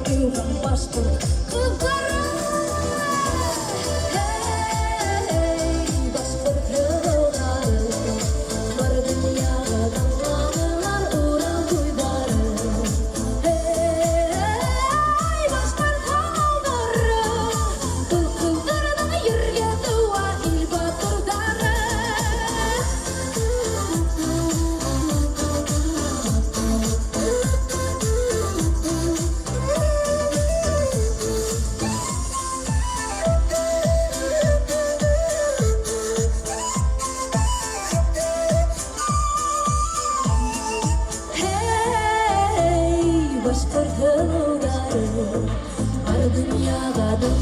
tuhan paspor kegara. Hey, paspor kegara berdunia kadang langelan orang kuibara. Hey, paspor kegara tuku darah yurya tua ilbatur darah. Hey, paspor kegara berdunia kadang